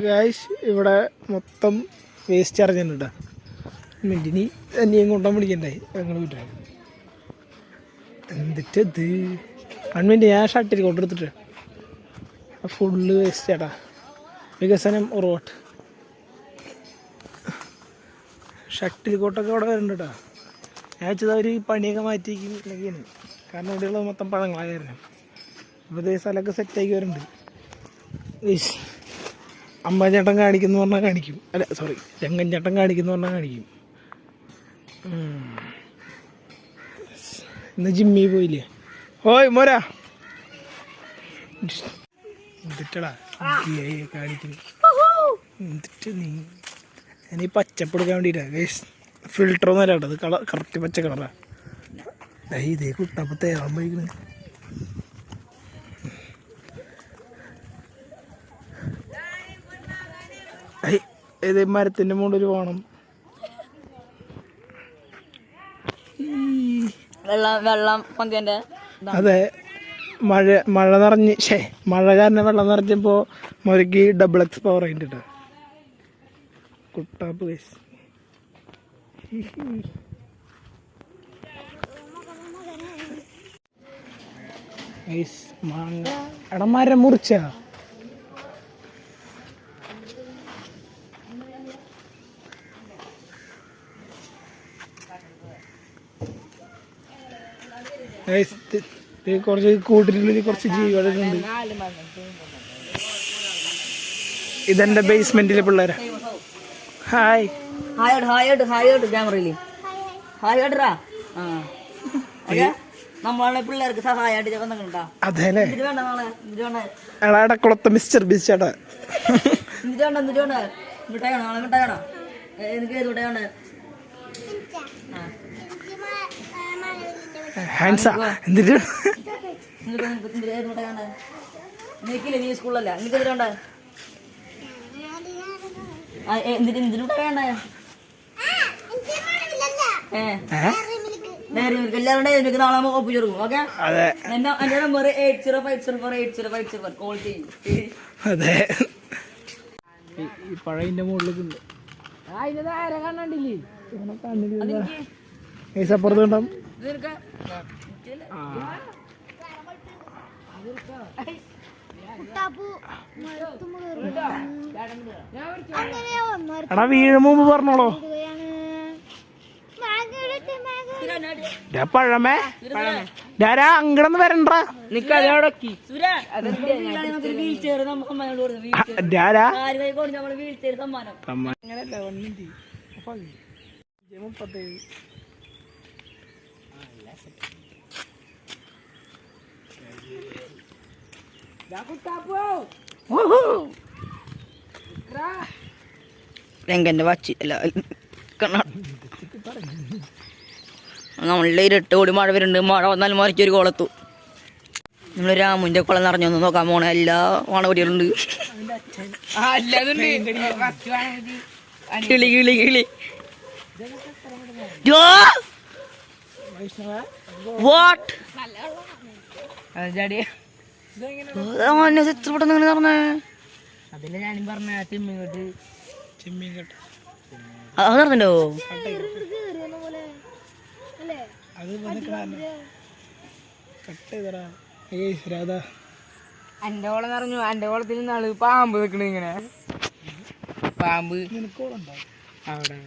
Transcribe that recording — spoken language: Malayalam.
ഗായ്സ് ഇവിടെ മൊത്തം വേസ്റ്റ് അറിഞ്ഞിട്ടുണ്ട്. മിന്റിനി എന്നെയും കൊണ്ടാൻ പിടിക്കണ്ടായി ഞങ്ങൾ വീട്ടിൽ. എന്നിട്ടത് 1 മിനിറ്റ് ഞാൻ ഷട്ടിൽ കൊണ്ടെടുത്തിട്ട് ഫുള്ള് വേസ്റ്റ് ചേട്ടാ. വികസനം ഉറവോട്ട് ഷട്ടിൽ കോട്ടൊക്കെ അവിടെ വരുന്നുണ്ട് കേട്ടോ. ഞാൻ വെച്ചത് അവർ പണിയൊക്കെ മാറ്റിയിരിക്കുന്നൊക്കെയാണ്. കാരണം ഇവിടെയുള്ള മൊത്തം പഴങ്ങളായിരുന്നു. അപ്പോൾ ഇതേ സ്ഥലമൊക്കെ സെറ്റാക്കി വരുന്നുണ്ട്. അമ്പാചേട്ടൻ കാണിക്കുന്നു പറഞ്ഞാൽ കാണിക്കും. അല്ല സോറി, ചെങ്കഞ്ചേട്ടൻ കാണിക്കുന്നു പറഞ്ഞാൽ കാണിക്കും. ഇന്ന് ജിമ്മിൽ പോയില്ലേ? ഓയ് മോരാ എന്നിട്ടടാ കാണിക്കുന്നു. എന്നിട്ട് നീ ഞാനീ പച്ചപ്പെടുക്കാൻ വേണ്ടിയിട്ടാ. ഫിൽറ്റർ ഒന്നും അല്ല കേട്ടോ, അത് കളർ കറക്റ്റ് പച്ച കളറാ. ഇതേ കുട്ടപ്പം തേറാൻ പോയിക്കണ്. ഏത് മരത്തിൻ്റെ മുകളിൽ പോകണം. അതെ, മഴ നിറഞ്ഞ് മഴ കാരണം വെള്ളം നിറഞ്ഞപ്പോൾ മുരക്ക് XX പവർ ആയിട്ട് കുട്ടാപ്പ്. എടാ മരം മുറിച്ച കുറച്ച് കൂട്ടിനുള്ളിൽ കുറച്ച് ജീവികളുണ്ട്. ഇതെന്റെ ബേസ്മെന്റിലെ പിള്ളേരാ. ഹായ് നമ്മളെ പിള്ളേർക്ക് സഹായമായിട്ട് അതെല്ലേ. എടാ മിസ്റ്റർ ബിസ്റ്റേട്ടാ മിഠായിണോ? നാളെ മിഠായിണോ? എനിക്ക് ഏത് മിഠായിണ്ട്? എന്നിട്ട് ഏത് മിഠായിണ്ട്? നീക്കില്ലേ, നീ സ്കൂളിലല്ല. എനിക്ക് എതിരുണ്ട്. എന്തിന് മിഠായിണ്ടേ? എല്ലാവരും നാളെ ഒപ്പിച്ചെടുക്കും. ഓക്കെ, എന്റെ നമ്പർ 8050480504 കോൾ ചെയ്യും. അതെ, ഈ പഴയതിന്റെ മുകളിലേക്ക് ഉണ്ട്. കണ്ടില്ലേ അപ്പുറത്ത് ഉണ്ടാവും. എടാ വീഴും മുമ്പ് പറഞ്ഞോളോ. പഴമേ അങ്ങടൊന്ന് വരണ്ട. രംഗന്റെ വാച്ച് അല്ല നമ്മളുടെ 2 കോടി മഴ വരുന്നുണ്ട്. മഴ വന്നാൽ മറിച്ചൊരു കുളത്തു. നമ്മൾ രാമുന്റെ കുളം നിറഞ്ഞൊന്ന് നോക്കാൻ പോണ. എല്ലാ വാണപടികളുണ്ട്. കിളി കിളി കിളി വാട്ട് അതില് ഞാനും പറഞ്ഞ അത് നടന്നോ? എന്റെ കോളം നിറഞ്ഞു. എന്റെ കോളത്തിൽ നിന്നാള് പാമ്പ് നിക്കണ. ഇങ്ങനെ പാമ്പ് അവിടെ